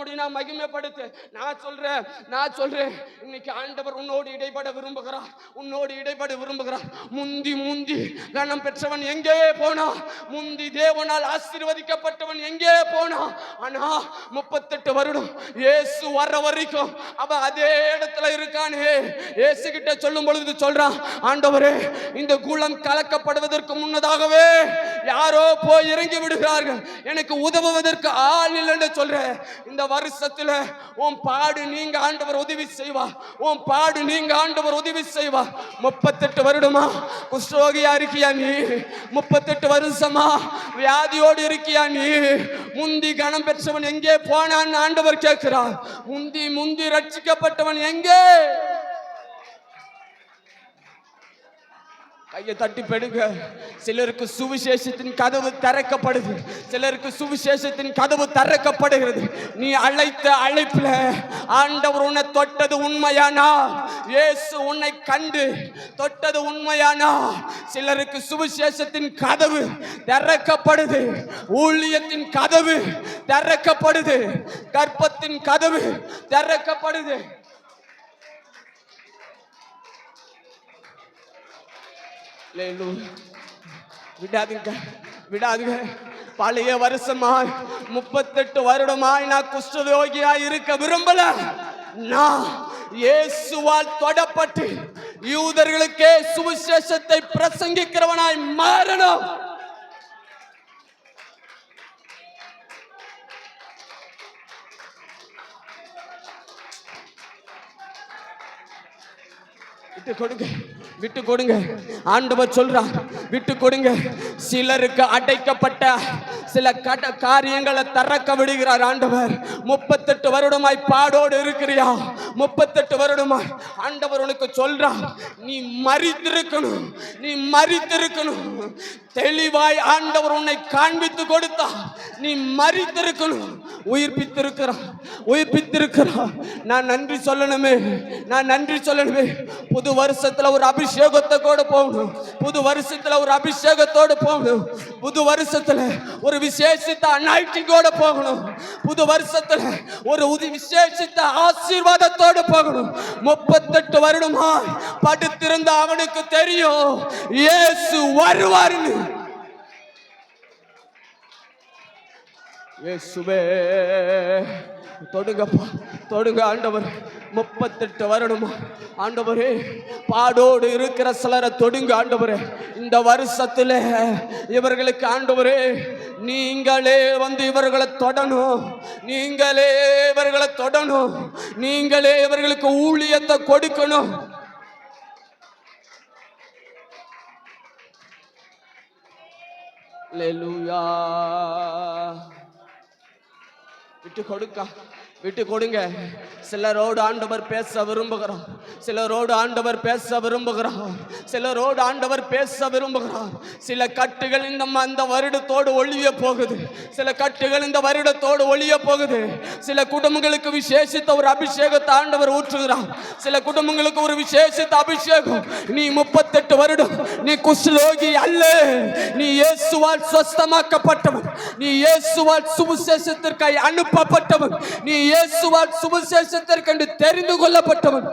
முடியும் மகிமைப்படுத்து. நான் சொல்றேன் இன்னைக்கு ஆண்டவர் உன்னோடு இடைப்பட விரும்புகிறார், உன்னோடு இடைப்பட விரும்புகிறார். முந்தி கனம் பெற்றவன் எங்கே போனா? முந்தி தேவனால் ஆசீர்வதிக்கப்பட்டவன் எங்கே போனா? ஆனா 38 வருடம் இயேசு வர்ற வரைக்கும் அவன் அதே இடத்துல இருக்கானே. இயேசு கிட்ட சொல்லும் பொழுது சொல்றான், ஆண்டவரே இந்த குளம் கலக்கப்படுவதற்கு முன்னதாகவே யாரோ போய் இறங்கி விடுகிறார்கள், எனக்கு உதவுவதற்கு ஆள் இல்லைன்னு சொல்ற. இந்த வருஷத்துல உன் பாடு நீங்க ஆண்டவர் உதவி செய்வா, உன் பாடு நீங்க ஆண்டவர் உதவி செய்வா. 38 வருடமா குஷ்டரோகியா இருக்கியா நீ? 38 வருஷமா வியாதியோடு இருக்கியா நீ? முந்தி கனம் பெற்றவன் எங்கே போனான்னு ஆண்டவர் கேட்கிறார். முந்தி ரட்சிக்கப்பட்டவன் எங்கே? கையை தட்டி பெடுங்க. சிலருக்கு சுவிசேஷத்தின் கதவு திறக்கப்படுது, சிலருக்கு சுவிசேஷத்தின் கதவு திறக்கப்படுகிறது. நீ அழைத்த அழைப்புல ஆண்டவர் உன்னை தொட்டது உண்மையானா? இயேசு உன்னை கண்டு தொட்டது உண்மையானா? சிலருக்கு சுவிசேஷத்தின் கதவு திறக்கப்படுது, ஊழியத்தின் கதவு திறக்கப்படுது, கர்ப்பத்தின் கதவு திறக்கப்படுது. விடாதுங்க. பழைய வருஷமா 38 வருடமாய் நான் குஷ்டரோகியா இருக்க விரும்பல. நான் இயேசுவால் தொடப்பட்டு யூதர்களுக்கே சுவிசேஷத்தை பிரசங்கிக்கிறவனாய் மாறணும். விட்டு கொடுங்க. ஆண்டவர் சொல்றார், விட்டு கொடுங்க. சிலருக்கு அடைக்கப்பட்ட சில காரியங்களை திறக்க விடுகிறார் ஆண்டவர். 38 வருடமாய் பாடோடு இருக்கிறியா? 38 வருடமாய் ஆண்டவர் உனக்கு சொல்றார், நீ மரித்திருக்கணும், நீ மரித்திருக்கணும். தெளிவாய் ஆண்டவர் உன்னை காண்பித்து கொடுத்தா நீ மரித்திருக்கணும். உயிர்ப்பித்திருக்கிறார். நான் நன்றி சொல்லணுமே. புது வருஷத்துல ஒரு அபிஷேகத்தை கூட போகணும். புது வருஷத்துல ஒரு அபிஷேகத்தோடு போகணும். புது வருஷத்துல ஒரு விசேஷித்த அனாயிட்டிங்கோட போகணும். புது வருஷத்துல ஒரு விசேஷித்த ஆசீர்வாதத்தோடு போகணும். 38 வருடமா படுத்திருந்த அவனுக்கு தெரியும் இயேசு வருவார்னு. இயேசுவே தொடுங்க ஆண்டவர். 38 வருடமா ஆண்டவரே பாடோடு இருக்கிற சிலரை தொடுங்க ஆண்டவரே. இந்த வருஷத்துல இவர்களுக்கு ஆண்டவரே நீங்களே வந்து இவர்களை தொடணும், நீங்களே இவர்களை தொடணும், நீங்களே இவர்களுக்கு ஊழியத்தை கொடுக்கணும். அல்லேலூயா. விட்டு கொடுங்க. சிலரோடு ஆண்டவர் பேச விரும்புகிறார், சிலரோடு ஆண்டவர் பேச விரும்புகிறார், சிலரோடு ஆண்டவர் பேச விரும்புகிறார். சில கட்டுகள் இந்த வருடத்தோடு ஒழிய போகுது, சில கட்டுகள் இந்த வருடத்தோடு ஒழிய போகுது. சில குடும்பங்களுக்கு விசேஷித்த ஒரு அபிஷேகத்தை ஆண்டவர் ஊற்றுகிறார். சில குடும்பங்களுக்கு ஒரு விசேஷித்த அபிஷேகம். நீ 38 வருடம் நீ குஷ்டரோகி அல்ல, நீ இயேசுவால் சுஸ்தமாக்கப்பட்டவன், நீ இயேசுவால் சுவிசேஷத்திற்காய் அனுப்பப்பட்டவன், நீ இயேசுவால் சுவிசேஷத்திற்கு தெரிந்து கொள்ளப்பட்டவன்.